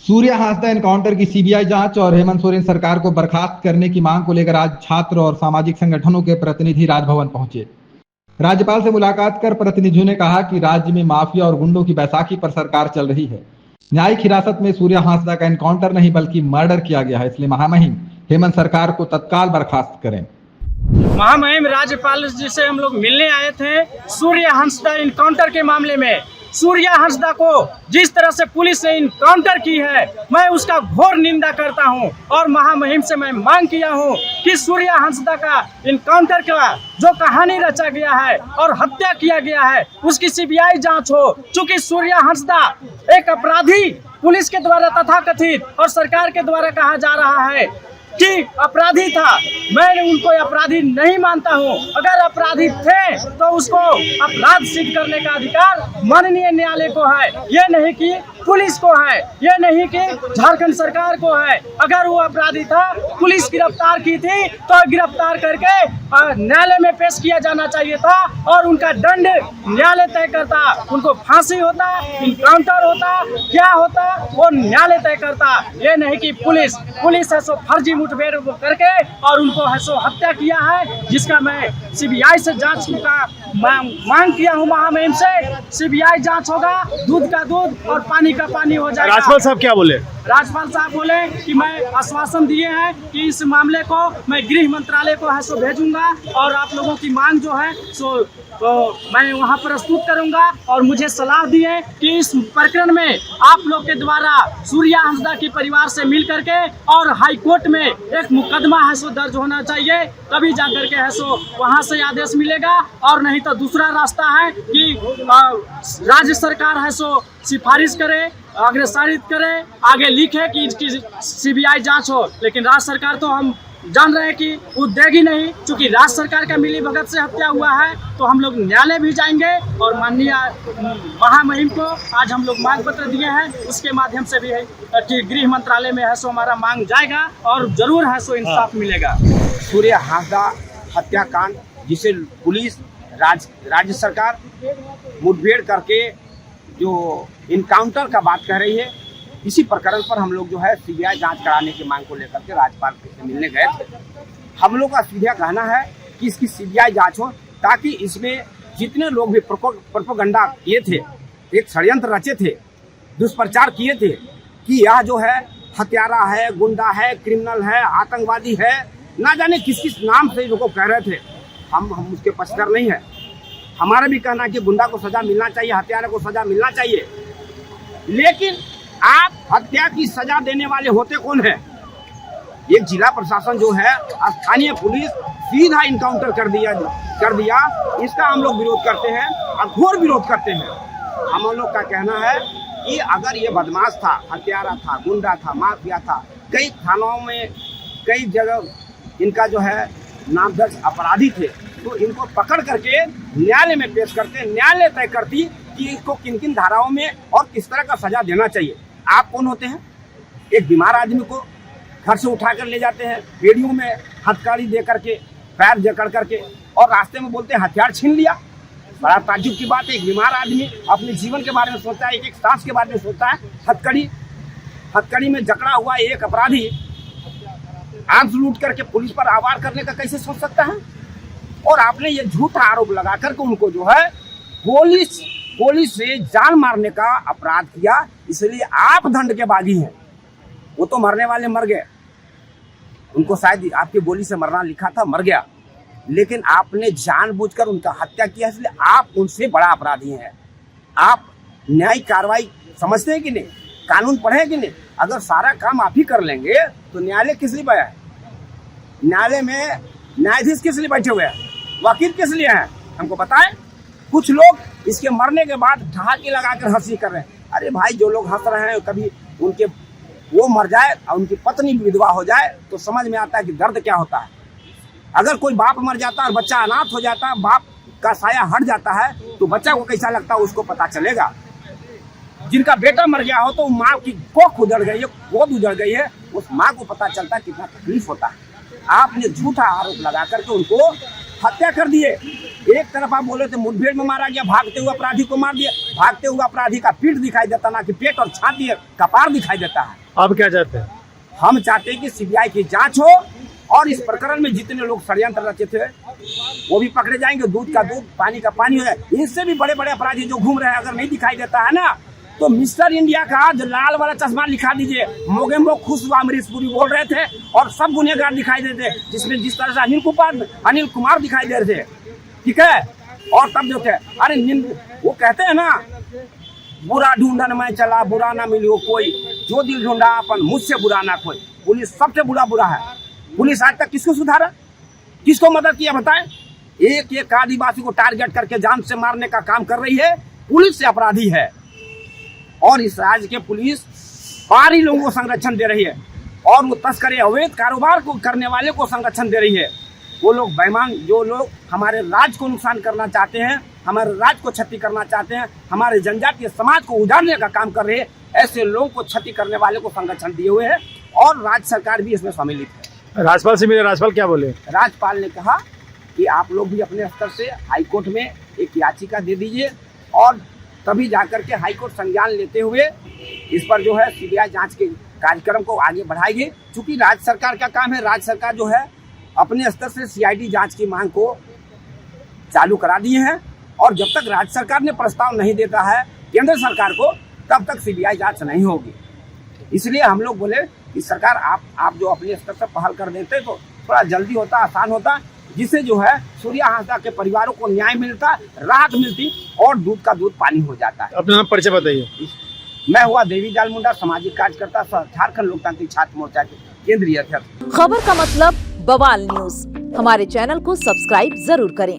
Surya Hansda encounter की CBI जांच और हेमंत सोरेन सरकार को बर्खास्त करने की मांग को लेकर आज छात्र और सामाजिक संगठनों के प्रतिनिधि राजभवन पहुंचे। राज्यपाल से मुलाकात कर प्रतिनिधियों ने कहा कि राज्य में माफिया और गुंडों की बैसाखी पर सरकार चल रही है। न्यायिक हिरासत में सूर्या हांसदा का एनकाउंटर नहीं बल्कि मर्डर किया गया है, इसलिए महामहिम हेमंत सरकार को तत्काल बर्खास्त करें। महामहिम राज्यपाल जी से हम लोग मिलने आए थे सूर्या हांसदा इनकाउंटर के मामले में। सूर्या हांसदा को जिस तरह से पुलिस ने इनकाउंटर की है, मैं उसका घोर निंदा करता हूं और महामहिम से मैं मांग किया हूं कि सूर्या हांसदा का इनकाउंटर का जो कहानी रचा गया है और हत्या किया गया है उसकी सीबीआई जांच हो। चूंकि सूर्या हांसदा एक अपराधी पुलिस के द्वारा तथाकथित और सरकार के द्वारा कहा जा रहा है कि अपराधी था, मैं उनको अपराधी नहीं मानता हूं। अगर अपराधी थे तो उसको अपराध सिद्ध करने का अधिकार माननीय न्यायालय को है, ये नहीं कि पुलिस को है, ये नहीं कि झारखंड सरकार को है। अगर वो अपराधी था, पुलिस गिरफ्तार की थी तो गिरफ्तार करके न्यायालय में पेश किया जाना चाहिए था और उनका दंड न्यायालय तय करता। उनको फांसी होता, इनकाउंटर होता, क्या होता वो न्यायालय तय करता। ये नहीं कि पुलिस है सो फर्जी मुठभेड़ करके और उनको है सो हत्या किया है, जिसका मैं सीबीआई से जांच का मांग किया हूं। महामहिम से सीबीआई जांच होगा, दूध का दूध और पानी का पानी हो जाएगा। राज्यपाल साहब क्या बोले? राज्यपाल साहब बोले कि मैं आश्वासन दिए हैं कि इस मामले को मैं गृह मंत्रालय को है सो भेजूंगा और आप लोगों की मांग जो है सो मैं वहां प्रस्तुत करूंगा। और मुझे सलाह दी है कि इस प्रकरण में आप लोग के द्वारा सूर्या हांसदा के परिवार से मिल करके और हाई कोर्ट में एक मुकदमा है सो दर्ज होना चाहिए, तभी जाकर के है सो वहां से आदेश मिलेगा। और नहीं तो दूसरा रास्ता है कि राज्य सरकार है सो सिफारिश करे, अग्रसारित करे, आगे लिखे कि इसकी सीबीआई जांच हो। लेकिन राज्य सरकार तो हम जान रहे हैं कि वो देगी नहीं, क्योंकि राज्य सरकार का मिली भगत से हत्या हुआ है। तो हम लोग न्यायालय भी जाएंगे और माननीय महामहिम को आज हम लोग मांग पत्र दिए हैं, उसके माध्यम से भी है कि गृह मंत्रालय में है सो हमारा मांग जाएगा और जरूर है सो इंसाफ मिलेगा। सूर्या हांसदा हत्याकांड जिसे पुलिस राज्य सरकार मुठभेड़ करके जो इनकाउंटर का बात कह रही है, इसी प्रकरण पर हम लोग जो है सीबीआई जांच कराने की मांग को लेकर के राज्यपाल से मिलने गए थे। हम लोग का सीधा कहना है कि इसकी सीबीआई जांच हो, ताकि इसमें जितने लोग भी प्रोपेगेंडा किए थे, एक षड्यंत्र रचे थे, दुष्प्रचार किए थे कि यह जो है हत्यारा है, गुंडा है, क्रिमिनल है, आतंकवादी है, ना जाने किस किस नाम से इनको कह रहे थे, हम उसके पक्षधर नहीं है। हमारा भी कहना है कि गुंडा को सजा मिलना चाहिए, हत्यारे को सजा मिलना चाहिए। लेकिन आप हत्या की सजा देने वाले होते कौन है? एक जिला प्रशासन जो है, स्थानीय पुलिस सीधा इनकाउंटर कर दिया। इसका हम लोग विरोध करते हैं और घोर विरोध करते हैं। हम लोग का कहना है कि अगर ये बदमाश था, हत्यारा था, गुंडा था, माफिया था, कई थानों में कई जगह इनका जो है नामदर्ज अपराधी थे, तो इनको पकड़ करके न्यायालय में पेश करते, न्यायालय तय करती कि इनको किन किन धाराओं में और किस तरह का सजा देना चाहिए। आप कौन होते हैं? एक बीमार आदमी को घर से उठा कर ले जाते हैं, बेड़ियों में हथकड़ी दे करके, पैर जकड़ करके, और रास्ते में बोलते हैं हथियार छीन लिया। बड़ा ताज्जुब की बात है, एक बीमार आदमी अपने जीवन के बारे में सोचता है, एक सांस के बारे में सोचता है। हथकड़ी में जकड़ा हुआ एक अपराधी आंख लूट करके पुलिस पर आवार करने का कैसे सोच सकता है? और आपने ये झूठा आरोप लगा करके उनको जो है पुलिस से जान मारने का अपराध किया, इसलिए आप दंड के बागी हैं। वो तो मरने वाले मर गए, उनको शायद आपकी गोली से मरना लिखा था, मर गया, लेकिन आपने जानबूझकर उनका हत्या किया, इसलिए आप उनसे बड़ा अपराधी हैं। आप न्यायिक कार्रवाई समझते हैं कि नहीं? कानून पढ़े हैं कि नहीं? अगर सारा काम आप ही कर लेंगे तो न्यायालय किस लिए आया है? न्यायालय में न्यायाधीश किस लिए बैठे हुए हैं? वकील किस लिए हैं? हमको बताएं। कुछ लोग इसके मरने के बाद ठहाके लगाकर हंसी कर रहे हैं। अरे भाई, जो लोग हंस रहे हैं, कभी उनके वो मर जाए और उनकी पत्नी विधवा हो जाए तो समझ में आता है कि दर्द क्या होता है। अगर कोई बाप मर जाता है और बच्चा अनाथ हो जाता है, बाप का साया हट जाता है, तो बच्चा को कैसा लगता है उसको पता चलेगा। जिनका बेटा मर गया हो तो माँ की कोख उजड़ गई है, गोद उजड़ गई है, उस माँ को पता चलता है कितना तकलीफ होता है। आपने झूठा आरोप लगा करके उनको हत्या कर दिए। एक तरफ आप बोले थे मुठभेड़ में मारा गया, भागते हुए अपराधी को मार दिया, भागते हुए अपराधी का पीठ दिखाई देता, ना कि पेट और छाती कपार दिखाई देता है। आप क्या चाहते हैं? हम चाहते हैं कि सीबीआई की जांच हो और इस प्रकरण में जितने लोग षड्यंत्र रचे थे वो भी पकड़े जाएंगे, दूध का दूध पानी का पानी हो जाए। इनसे भी बड़े बड़े अपराधी जो घूम रहे हैं, अगर नहीं दिखाई देता है ना, तो मिस्टर इंडिया का जो लाल वाला चश्मा लिखा दीजिए, मोगे मोग खुश हुआ अमरीश पुरी बोल रहे थे और सब गुनहगार दिखाई देते, जिसमें जिस तरह से अनिल कुमार दिखाई दे रहे थे, ठीक है। और तब जो थे, अरे वो कहते हैं ना, बुरा ढूंढन में चला बुरा ना मिलो कोई, जो दिल ढूंढा अपन मुझसे बुरा ना कोई। पुलिस सबसे बुरा है। पुलिस आज तक किसको सुधारा, किसको मदद किया बताएं? एक एक आदिवासी को टारगेट करके जान से मारने का काम कर रही है। पुलिस से अपराधी है और इस राज्य के पुलिस बाहरी लोगों को संरक्षण दे रही है और वो तस्करी अवैध कारोबार को करने वाले को संरक्षण दे रही है। वो लोग बेईमान, जो लोग हमारे राज्य को नुकसान करना चाहते हैं, हमारे राज्य को क्षति करना चाहते हैं, हमारे जनजातीय समाज को उजाड़ने का काम कर रहे हैं, ऐसे लोगों को क्षति करने वाले को संरक्षण दिए हुए है और राज्य सरकार भी इसमें सम्मिलित है। राज्यपाल से मिले, राज्यपाल क्या बोले? राज्यपाल ने कहा कि आप लोग भी अपने स्तर से हाईकोर्ट में एक याचिका दे दीजिए और तभी जाकर के हाईकोर्ट संज्ञान लेते हुए इस पर जो है सीबीआई जांच के कार्यक्रम को आगे बढ़ाएगी। चूंकि राज्य सरकार का काम है, राज्य सरकार जो है अपने स्तर से सीआईडी जांच की मांग को चालू करा दिए हैं और जब तक राज्य सरकार ने प्रस्ताव नहीं देता है केंद्र सरकार को, तब तक सीबीआई जांच नहीं होगी। इसलिए हम लोग बोले कि सरकार आप जो अपने स्तर से पहल कर देते तो थोड़ा जल्दी होता, आसान होता, जिससे जो है सूर्या हांसदा के परिवारों को न्याय मिलता, राहत मिलती और दूध का दूध पानी हो जाता है। अपना नाम परिचय बताइए। मैं हुआ देवीलाल मुंडा, सामाजिक कार्यकर्ता, झारखंड लोकतांत्रिक छात्र मोर्चा के केंद्रीय अध्यक्ष। खबर का मतलब बवाल न्यूज, हमारे चैनल को सब्सक्राइब जरूर करें।